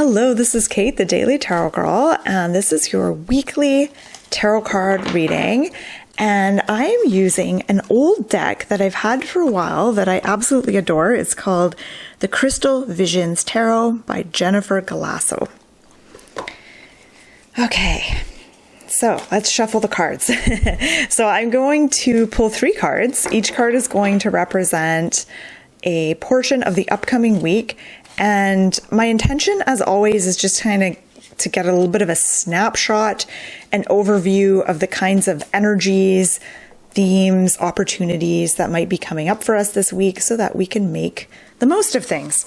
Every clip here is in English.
Hello, this is Kate, the Daily Tarot Girl, and this is your weekly tarot card reading. And I am using an old deck that I've had for a while that I absolutely adore. It's called the Crystal Visions Tarot by Jennifer Galasso. Okay, so let's shuffle the cards. So I'm going to pull 3 cards. Each card is going to represent a portion of the upcoming week. And my intention, as always, is just kind of to get a little bit of a snapshot, an overview of the kinds of energies, themes, opportunities that might be coming up for us this week so that we can make the most of things.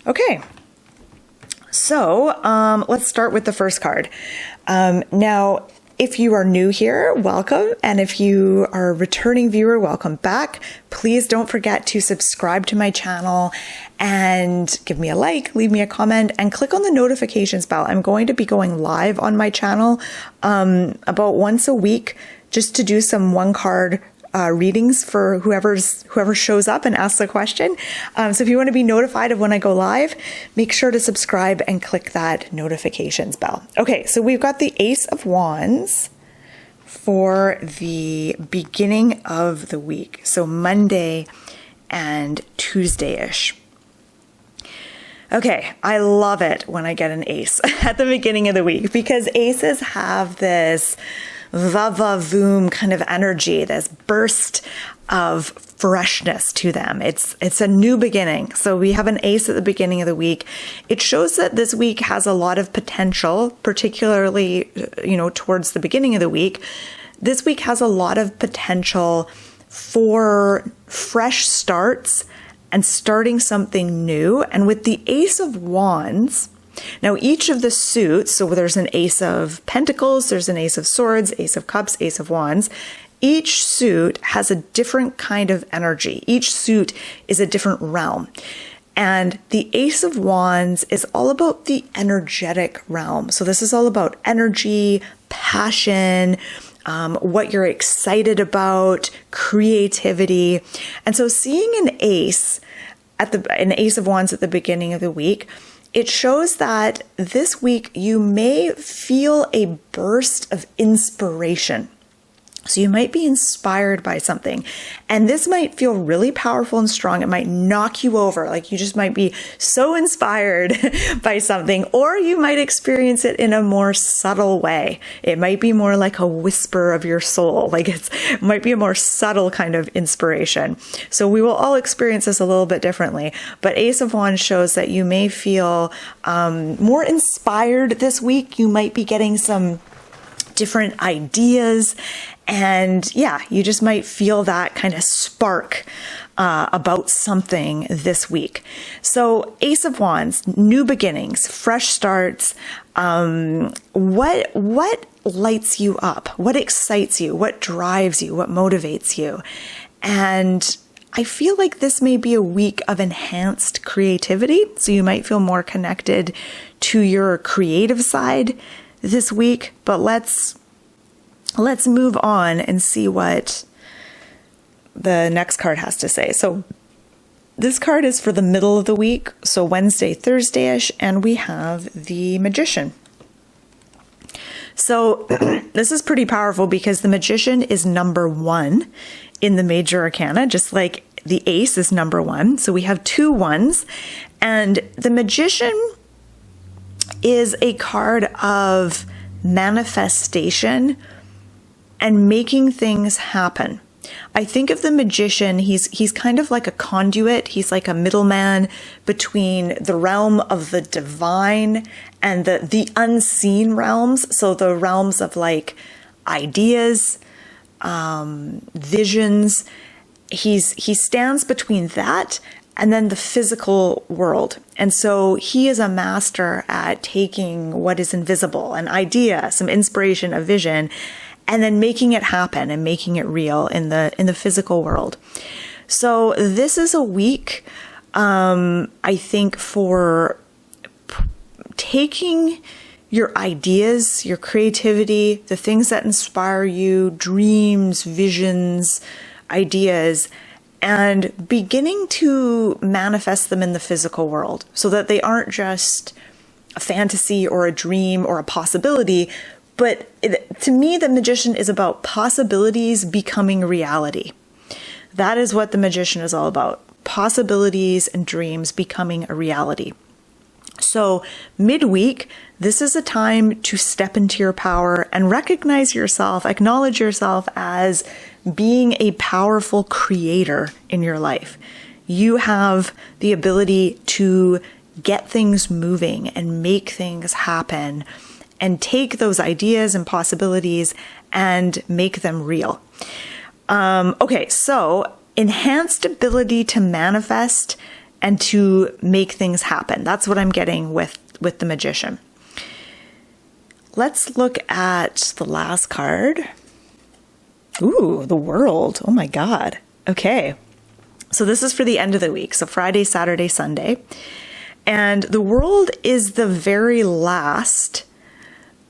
Okay, so let's start with the first card. Now, if you are new here, welcome. And if you are a returning viewer, welcome back. Please don't forget to subscribe to my channel and give me a like, leave me a comment, and click on the notifications bell. I'm going to be going live on my channel about once a week just to do some one card readings for whoever shows up and asks a question. So if you want to be notified of when I go live, make sure to subscribe and click that notifications bell. Okay, so we've got the Ace of Wands for the beginning of the week. So Monday and Tuesday-ish. Okay, I love it when I get an ace at the beginning of the week because aces have this va-va-voom kind of energy, this burst of freshness to them. It's a new beginning. So we have an ace at the beginning of the week. It shows that this week has a lot of potential, particularly, towards the beginning of the week. This week has a lot of potential for fresh starts and starting something new. And with the Ace of Wands, now each of the suits, so there's an Ace of Pentacles, there's an Ace of Swords, Ace of Cups, Ace of Wands. Each suit has a different kind of energy. Each suit is a different realm. And the Ace of Wands is all about the energetic realm. So this is all about energy, passion, what you're excited about, creativity. And so seeing an ace of Wands at the beginning of the week, it shows that this week you may feel a burst of inspiration. So you might be inspired by something, and this might feel really powerful and strong. It might knock you over, like you just might be so inspired by something, or you might experience it in a more subtle way. It might be more like a whisper of your soul, like it might be a more subtle kind of inspiration. So we will all experience this a little bit differently, but Ace of Wands shows that you may feel more inspired this week. You might be getting some different ideas. And yeah, you just might feel that kind of spark about something this week. So Ace of Wands, new beginnings, fresh starts. What lights you up? What excites you? What drives you? What motivates you? And I feel like this may be a week of enhanced creativity. So you might feel more connected to your creative side this week, but let's move on and see what the next card has to say. So this card is for the middle of the week, so Wednesday, Thursday-ish, and we have the Magician. So this is pretty powerful because the Magician is number 1 in the major arcana, just like the Ace is number 1. So we have 2 ones, and the Magician is a card of manifestation and making things happen. I think of the Magician, he's kind of like a conduit. He's like a middleman between the realm of the divine and the unseen realms. So the realms of like ideas, visions. He stands between that and then the physical world. And so he is a master at taking what is invisible, an idea, some inspiration, a vision, and then making it happen and making it real in the physical world. So this is a week, I think, for taking your ideas, your creativity, the things that inspire you, dreams, visions, ideas, and beginning to manifest them in the physical world so that they aren't just a fantasy or a dream or a possibility. But to me, the magician is about possibilities becoming reality. That is what the magician is all about. Possibilities and dreams becoming a reality. So midweek, this is a time to step into your power and recognize yourself, acknowledge yourself as being a powerful creator in your life. You have the ability to get things moving and make things happen and take those ideas and possibilities and make them real. Okay, so enhanced ability to manifest and to make things happen. That's what I'm getting with the magician. Let's look at the last card. Ooh, the world. Oh my God. Okay. So this is for the end of the week. So Friday, Saturday, Sunday. And the world is the very last.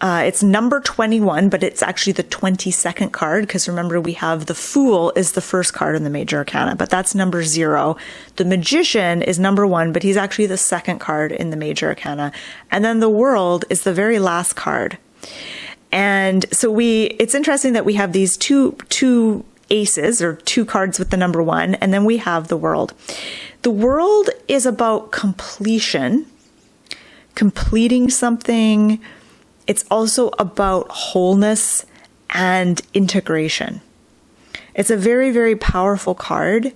It's number 21, but it's actually the 22nd card, because remember, we have the Fool is the first card in the Major Arcana, but that's number 0. The Magician is number 1, but he's actually the second card in the Major Arcana. And then the World is the very last card. And so it's interesting that we have these two aces, or 2 cards with the number 1, and then we have the World. The World is about completion, completing something. It's also about wholeness and integration. It's a very, very powerful card,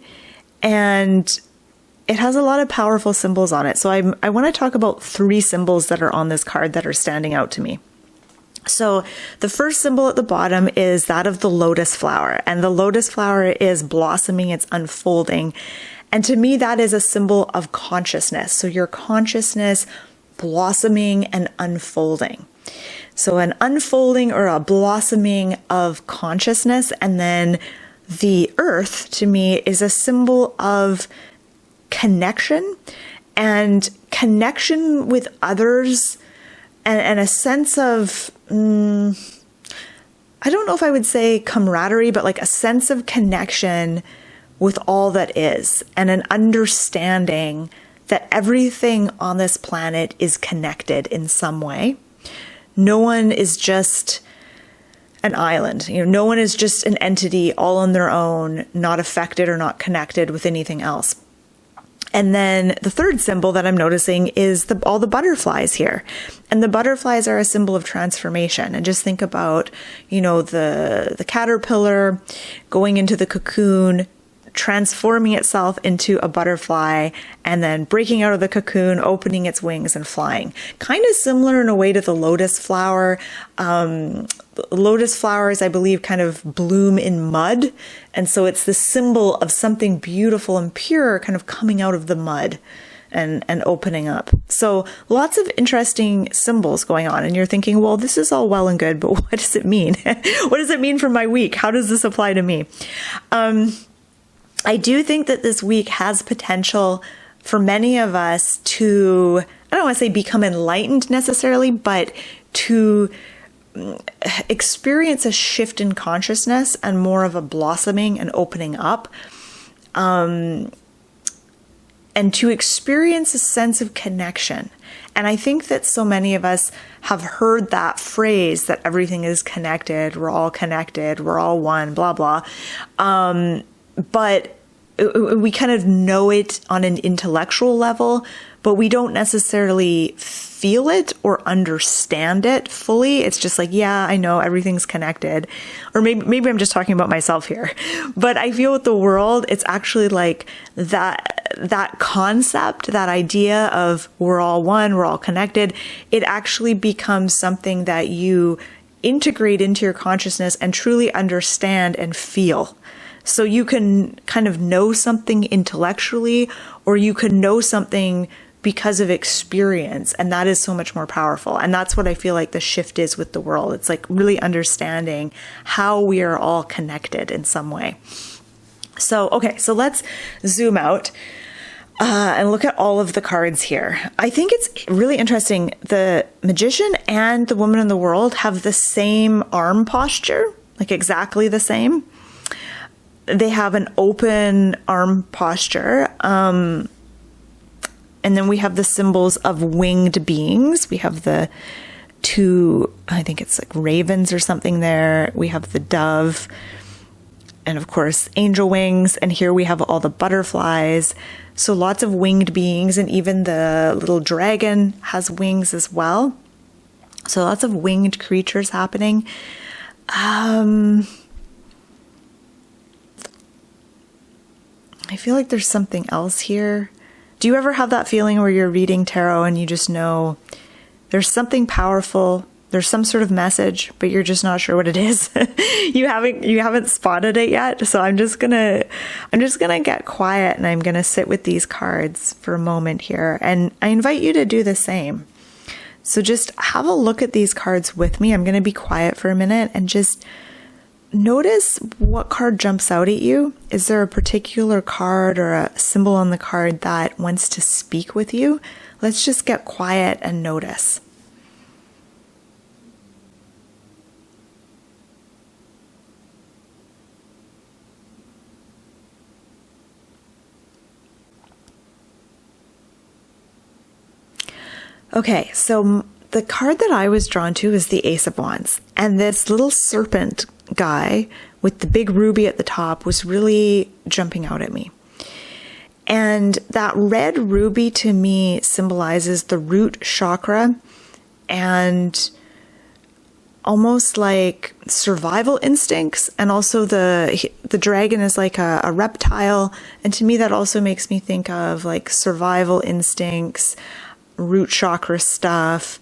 and it has a lot of powerful symbols on it. So I want to talk about 3 symbols that are on this card that are standing out to me. So the first symbol at the bottom is that of the lotus flower, and the lotus flower is blossoming, it's unfolding. And to me, that is a symbol of consciousness. So your consciousness blossoming and unfolding. So an unfolding or a blossoming of consciousness. And then the earth, to me, is a symbol of connection and connection with others, and a sense of, I don't know if I would say camaraderie, but like a sense of connection with all that is, and an understanding that everything on this planet is connected in some way. No one is just an island. No one is just an entity all on their own, not affected or not connected with anything else. And then the third symbol that I'm noticing is all the butterflies here. And the butterflies are a symbol of transformation. And just think about, the caterpillar going into the cocoon, transforming itself into a butterfly, and then breaking out of the cocoon, opening its wings and flying. Kind of similar in a way to the lotus flower. Lotus flowers, I believe, kind of bloom in mud. And so it's the symbol of something beautiful and pure kind of coming out of the mud and opening up. So lots of interesting symbols going on. And you're thinking, well, this is all well and good, but what does it mean? What does it mean for my week? How does this apply to me? I do think that this week has potential for many of us to, I don't want to say become enlightened necessarily, but to experience a shift in consciousness and more of a blossoming and opening up, and to experience a sense of connection. And I think that so many of us have heard that phrase that everything is connected, we're all one, blah, blah. But we kind of know it on an intellectual level, but we don't necessarily feel it or understand it fully. It's just like, yeah, I know everything's connected. Or maybe I'm just talking about myself here. But I feel with the world, it's actually like that concept, that idea of we're all one, we're all connected. It actually becomes something that you integrate into your consciousness and truly understand and feel. So you can kind of know something intellectually, or you can know something because of experience. And that is so much more powerful. And that's what I feel like the shift is with the world. It's like really understanding how we are all connected in some way. So, okay, so let's zoom out and look at all of the cards here. I think it's really interesting. The Magician and the Woman in the World have the same arm posture, like exactly the same. They have an open arm posture. And then we have the symbols of winged beings. We have the two, I think it's like ravens or something there. We have the dove and of course angel wings. And here we have all the butterflies. So lots of winged beings, and even the little dragon has wings as well. So lots of winged creatures happening. I feel like there's something else here. Do you ever have that feeling where you're reading tarot and you just know there's something powerful, there's some sort of message, but you're just not sure what it is? You haven't spotted it yet. So I'm just gonna get quiet and I'm gonna sit with these cards for a moment here. And I invite you to do the same. So just have a look at these cards with me. I'm gonna be quiet for a minute and just notice what card jumps out at you. Is there a particular card or a symbol on the card that wants to speak with you? Let's just get quiet and notice. Okay, so the card that I was drawn to is the Ace of Wands. And this little serpent guy with the big ruby at the top was really jumping out at me. And that red ruby to me symbolizes the root chakra and almost like survival instincts. And also the dragon is like a reptile. And to me, that also makes me think of like survival instincts, root chakra stuff.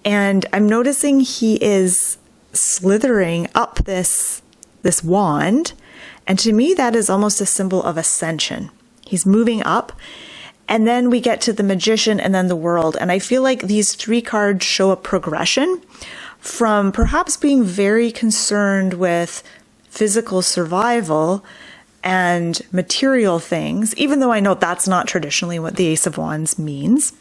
And I'm noticing he is slithering up this wand. And to me, that is almost a symbol of ascension. He's moving up. And then we get to the Magician and then the World. And I feel like these three cards show a progression from perhaps being very concerned with physical survival and material things, even though I know that's not traditionally what the Ace of Wands means,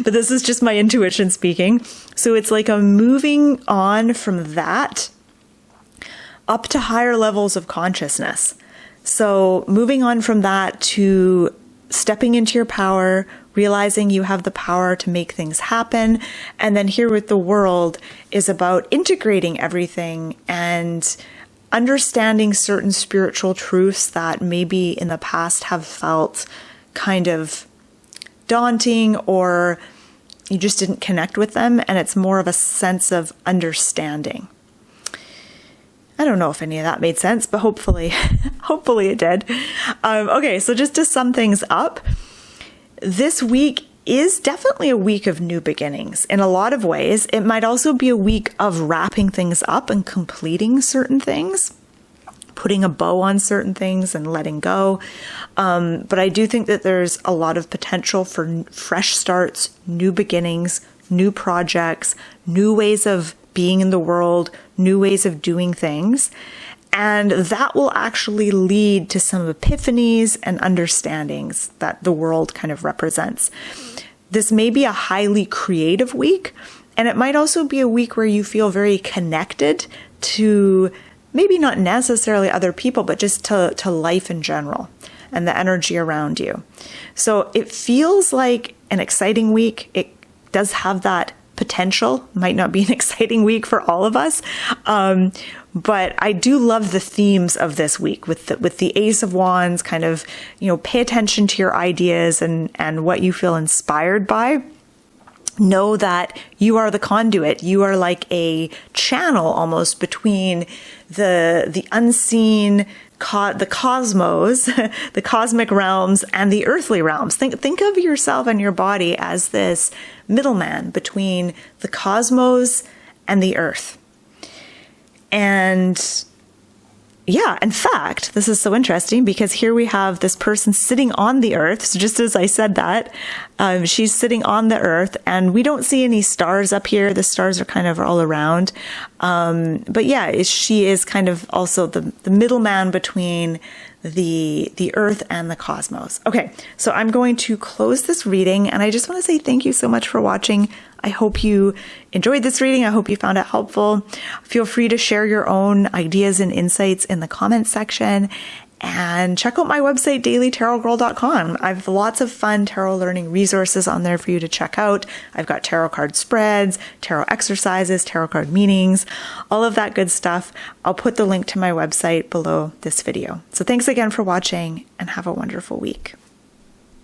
but this is just my intuition speaking. So it's like a moving on from that up to higher levels of consciousness. So moving on from that to stepping into your power, realizing you have the power to make things happen. And then here with the World is about integrating everything and understanding certain spiritual truths that maybe in the past have felt kind of daunting or you just didn't connect with them. And it's more of a sense of understanding. I don't know if any of that made sense, but hopefully it did. Okay, so just to sum things up, this week is definitely a week of new beginnings in a lot of ways. It might also be a week of wrapping things up and completing certain things, putting a bow on certain things and letting go. But I do think that there's a lot of potential for fresh starts, new beginnings, new projects, new ways of being in the world, new ways of doing things. And that will actually lead to some epiphanies and understandings that the world kind of represents. This may be a highly creative week, and it might also be a week where you feel very connected to maybe not necessarily other people, but just to life in general and the energy around you. So it feels like an exciting week. It does have that potential. Might not be an exciting week for all of us. But I do love the themes of this week with the Ace of Wands, kind of, pay attention to your ideas and what you feel inspired by. Know that you are the conduit. You are like a channel almost between the unseen, the cosmos, the cosmic realms, and the earthly realms. Think of yourself and your body as this middleman between the cosmos and the earth. And yeah, in fact, this is so interesting because here we have this person sitting on the earth. So just as I said that, she's sitting on the earth and we don't see any stars up here. The stars are kind of all around. But yeah, she is kind of also the middleman between the earth and the cosmos. Okay, so I'm going to close this reading and I just want to say thank you so much for watching. I hope you enjoyed this reading. I hope you found it helpful. Feel free to share your own ideas and insights in the comments section. And check out my website, dailytarotgirl.com. I have lots of fun tarot learning resources on there for you to check out. I've got tarot card spreads, tarot exercises, tarot card meanings, all of that good stuff. I'll put the link to my website below this video. So thanks again for watching and have a wonderful week.